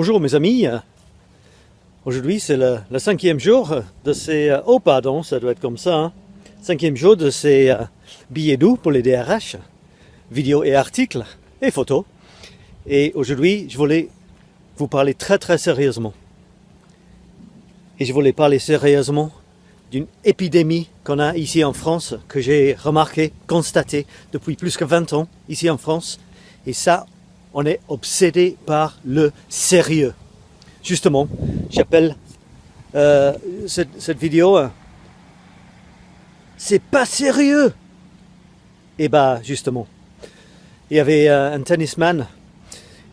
Bonjour mes amis, aujourd'hui c'est le 5e jour de ces... oh pardon, ça doit être comme ça, hein. 5e jour de ces billets doux pour les DRH, vidéos et articles et photos. Et aujourd'hui je voulais vous parler très sérieusement. Et je voulais parler sérieusement d'une épidémie qu'on a ici en France, que j'ai remarqué, constaté depuis plus que 20 ans ici en France. Et ça, on est obsédé par le sérieux. Justement, j'appelle cette vidéo c'est pas sérieux. Et bah justement, il y avait un tennisman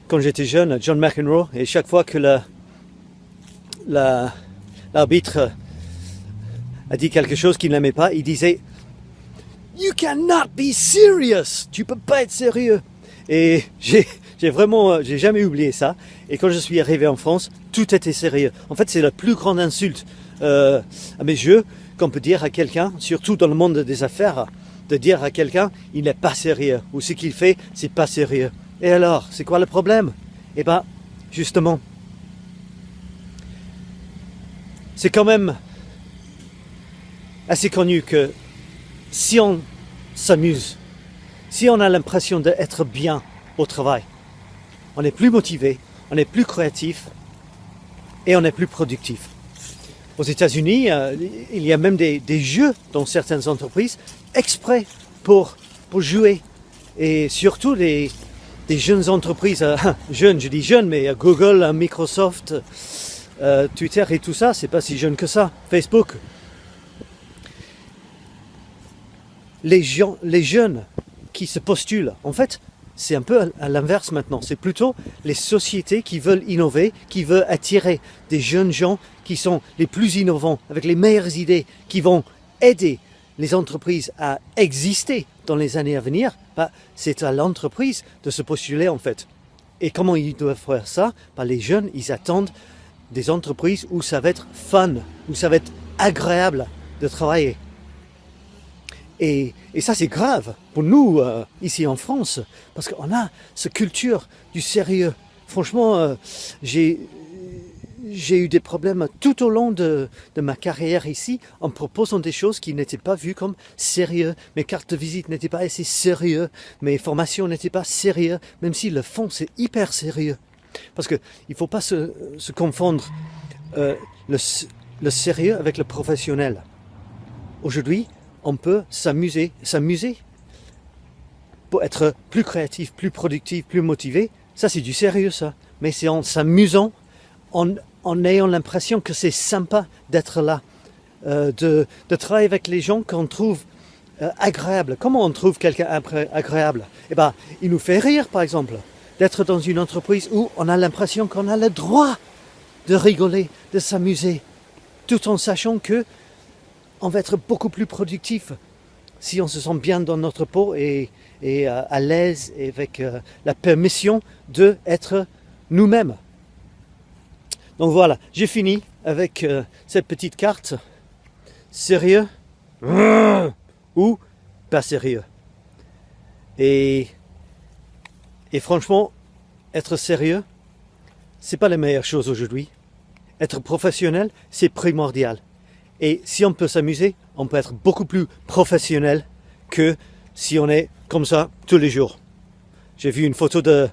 quand j'étais jeune, John McEnroe, et chaque fois que l'arbitre a dit quelque chose qu'il n'aimait pas, il disait "You cannot be serious", tu peux pas être sérieux. Et j'ai jamais oublié ça. Et quand je suis arrivé en France, tout était sérieux. En fait, c'est la plus grande insulte à mes yeux qu'on peut dire à quelqu'un, surtout dans le monde des affaires, de dire à quelqu'un il n'est pas sérieux ou ce qu'il fait, c'est pas sérieux. Et alors, c'est quoi le problème? Eh ben, justement, c'est quand même assez connu que si on s'amuse, si on a l'impression d'être bien au travail, on est plus motivé, on est plus créatif et on est plus productif. Aux États-Unis, il y a même des jeux dans certaines entreprises exprès pour jouer. Et surtout des jeunes entreprises, jeunes, je dis jeunes, mais Google, Microsoft, Twitter et tout ça, c'est pas si jeune que ça, Facebook. Les jeunes qui se postulent, en fait, c'est un peu à l'inverse maintenant. C'est plutôt les sociétés qui veulent innover, qui veulent attirer des jeunes gens qui sont les plus innovants, avec les meilleures idées, qui vont aider les entreprises à exister dans les années à venir. Bah, c'est à l'entreprise de se postuler en fait. Et comment ils doivent faire ça? Bah, les jeunes, ils attendent des entreprises où ça va être fun, où ça va être agréable de travailler. Et ça c'est grave pour nous ici en France, parce qu'on a cette culture du sérieux. Franchement, j'ai eu des problèmes tout au long de ma carrière ici en proposant des choses qui n'étaient pas vues comme sérieux. Mes cartes de visite n'étaient pas assez sérieux, mes formations n'étaient pas sérieux, même si le fond c'est hyper sérieux. Parce qu'il ne faut pas se confondre le sérieux avec le professionnel. Aujourd'hui, on peut s'amuser pour être plus créatif, plus productif, plus motivé. Ça, c'est du sérieux, ça. Mais c'est en s'amusant, en ayant l'impression que c'est sympa d'être là, de travailler avec les gens qu'on trouve agréables. Comment on trouve quelqu'un agréable? Eh ben, il nous fait rire, par exemple, d'être dans une entreprise où on a l'impression qu'on a le droit de rigoler, de s'amuser, tout en sachant que on va être beaucoup plus productif si on se sent bien dans notre peau et à l'aise et avec la permission d'être nous-mêmes. Donc voilà, j'ai fini avec cette petite carte. Sérieux ou pas sérieux. Et franchement, être sérieux, c'est pas la meilleure chose aujourd'hui. Être professionnel, c'est primordial. Et si on peut s'amuser, on peut être beaucoup plus professionnel que si on est comme ça tous les jours. J'ai vu une photo de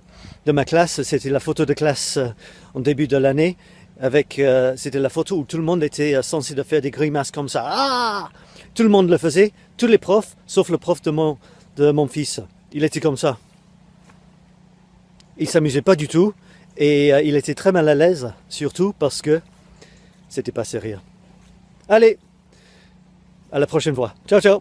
ma classe, c'était la photo de classe en début de l'année, c'était la photo où tout le monde était censé de faire des grimaces comme ça. Ah! Tout le monde le faisait, tous les profs, sauf le prof de mon fils. Il était comme ça. Il s'amusait pas du tout et il était très mal à l'aise, surtout parce que c'était pas sérieux. Allez, à la prochaine fois. Ciao, ciao.